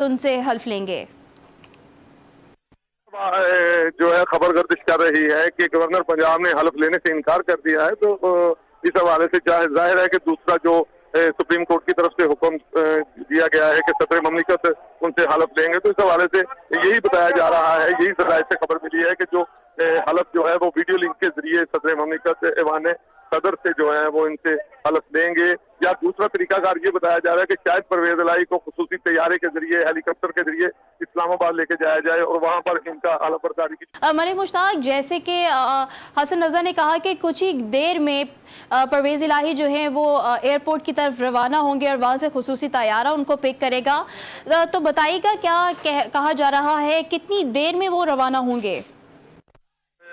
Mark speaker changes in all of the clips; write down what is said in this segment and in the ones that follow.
Speaker 1: उनसे हल्फ लेंगे।
Speaker 2: जो है खबर गर्दिश कर रही है कि गवर्नर पंजाब ने हल्फ लेने से इनकार कर दिया है, तो इस हवाले से जाहिर है कि दूसरा जो सुप्रीम कोर्ट की तरफ से हुक्म दिया गया है कि सदर ममलिकत उनसे हल्फ लेंगे, तो इस हवाले से यही बताया जा रहा है, यही जराये से खबर मिली है कि जो हल्फ जो है वो वीडियो लिंक के जरिए सदर ममलिकत ऐवान सदर से जो है वो इनसे हल्फ लेंगे, या दूसरा तरीकाकार ये बताया जा रहा है कि शायद परवेज इलाही को खुसूसी तैयारे के जरिए हेलीकॉप्टर के जरिए इस्लामाबाद लेके जाया जाए और वहां पर इनका हल्फ बर्दारी की।
Speaker 1: मलिक मुश्ताक, जैसे कि हसन रजा ने कहा कि कुछ ही देर में परवेज इलाही जो है वो एयरपोर्ट की तरफ रवाना होंगे और वहां से खुसूसी तैयारा उनको पिक करेगा, तो बताइएगा क्या कहा जा रहा है, कितनी देर में वो रवाना होंगे?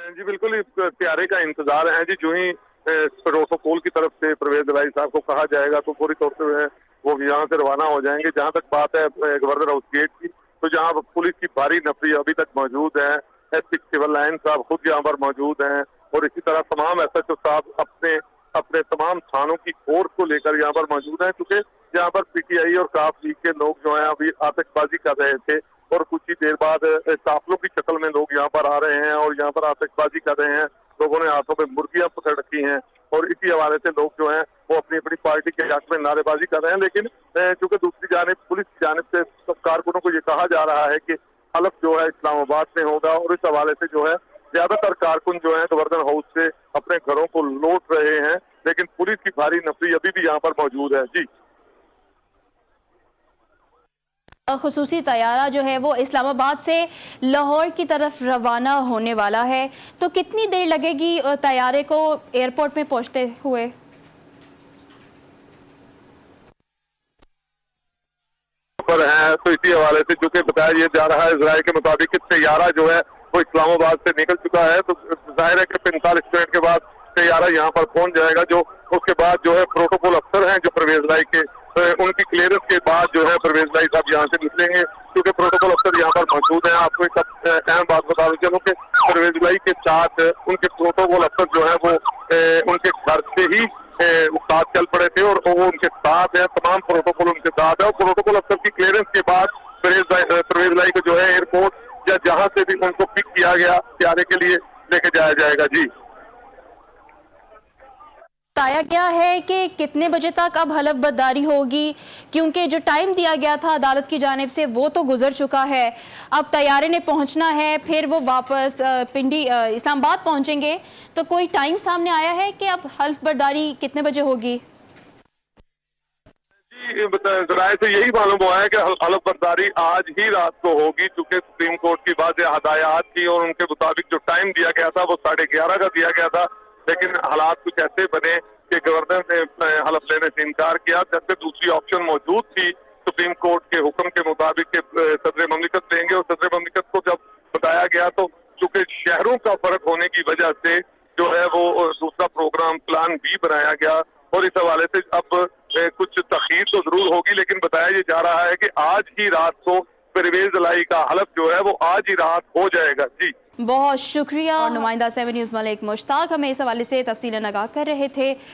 Speaker 2: जी बिल्कुल, तैयारी का इंतजार है जी। जो ही प्रोटोकॉल की तरफ से परवेज इलाही साहब को कहा जाएगा तो पूरी तौर से वो यहाँ से रवाना हो जाएंगे। जहाँ तक बात है गवर्नर हाउस गेट की, तो जहाँ पुलिस की भारी नफरी अभी तक मौजूद है, एसपी सिविल लाइन साहब खुद यहाँ पर मौजूद हैं और इसी तरह तमाम एसएचओ साहब अपने अपने तमाम थानों की फोर्स को लेकर यहाँ पर मौजूद हैं, क्योंकि यहाँ पर पीटीआई और काफ लीग के लोग जो है अभी आतंकबाजी कर रहे थे और कुछ ही देर बाद काफिलों की शक्ल में लोग यहाँ पर आ रहे हैं और यहाँ पर आतंकबाजी कर रहे हैं। लोगों ने हाथों में मुर्गियां पकड़ रखी हैं और इसी हवाले से लोग जो हैं वो अपनी अपनी पार्टी के हक में नारेबाजी कर रहे हैं। लेकिन चूंकि दूसरी जानिब पुलिस की जानिब से सब कारकुनों को ये कहा जा रहा है कि हल्फ जो है इस्लामाबाद में होगा और इस हवाले से जो है ज्यादातर कारकुन जो है गवर्नर हाउस से अपने घरों को लौट रहे हैं, लेकिन पुलिस की भारी नफरी अभी भी यहाँ पर मौजूद है जी।
Speaker 1: खुसूसी तैयारा जो है वो इस्लामाबाद से लाहौर की तरफ रवाना होने वाला है, तो कितनी देर लगेगी तैयारे को एयरपोर्ट में पहुंचते हुए?
Speaker 2: पर है तो इसी हवाले से जो कि बताया जा रहा है जराये के मुताबिक तैयारा जो है वो इस्लामाबाद से निकल चुका है, तो जाहिर है कि 45 मिनट के बाद तैयारा यहाँ पर पहुंच जाएगा। जो उसके बाद जो है प्रोटोकॉल अफसर हैं जो परवेज इलाही के, उनकी क्लियरेंस के बाद जो है परवेज इलाही साहब यहाँ से निकलेंगे, क्योंकि प्रोटोकॉल अफसर यहाँ पर मौजूद हैं। आपको एक अहम बात बता दूं चलो कि परवेज इलाही के साथ उनके प्रोटोकॉल अफसर जो है वो उनके घर से ही वो साथ चल पड़े थे और वो उनके साथ है, तमाम प्रोटोकॉल उनके साथ है और प्रोटोकॉल अफसर की क्लियरेंस के बाद परवेज इलाही को जो है एयरपोर्ट या जहां से भी उनको पिक किया गया तैयारी के लिए लेके जाया जाएगा जी।
Speaker 1: बताया गया है कि कितने बजे तक अब हलफ बर्दारी होगी, क्योंकि जो टाइम दिया गया था अदालत की जानिब से वो तो गुजर चुका है। अब तैयारे ने पहुंचना है, फिर वो वापस पिंडी इस्लामाबाद पहुंचेंगे, तो कोई टाइम सामने आया है कि अब हलफ बर्दारी कितने बजे होगी?
Speaker 2: जी जराये से यही मालूम हुआ है कि हलफ बर्दारी आज ही रात को होगी, चूंकि सुप्रीम कोर्ट की वाज़ेह हदायत थी और उनके मुताबिक जो टाइम दिया गया था वो 11:30 का दिया गया था, लेकिन हालात कुछ ऐसे बने कि गवर्नर ने हलफ लेने से इनकार किया। जबकि दूसरी ऑप्शन मौजूद थी सुप्रीम कोर्ट के हुक्म के मुताबिक के सदर ममलिकत देंगे, और सदर ममलिकत को जब बताया गया तो चूंकि शहरों का फर्क होने की वजह से जो है वो दूसरा प्रोग्राम प्लान भी बनाया गया और इस हवाले से अब कुछ तखीर तो जरूर होगी, लेकिन बताया ये जा रहा है कि आज ही रात को परवेज इलाही का हलफ जो है वो आज ही रात हो जाएगा जी।
Speaker 1: बहुत शुक्रिया। और नुमाइंदा 7 न्यूज़ मलिक मुश्ताक हमें इस हवाले से तफसीलन आगाह कर रहे थे।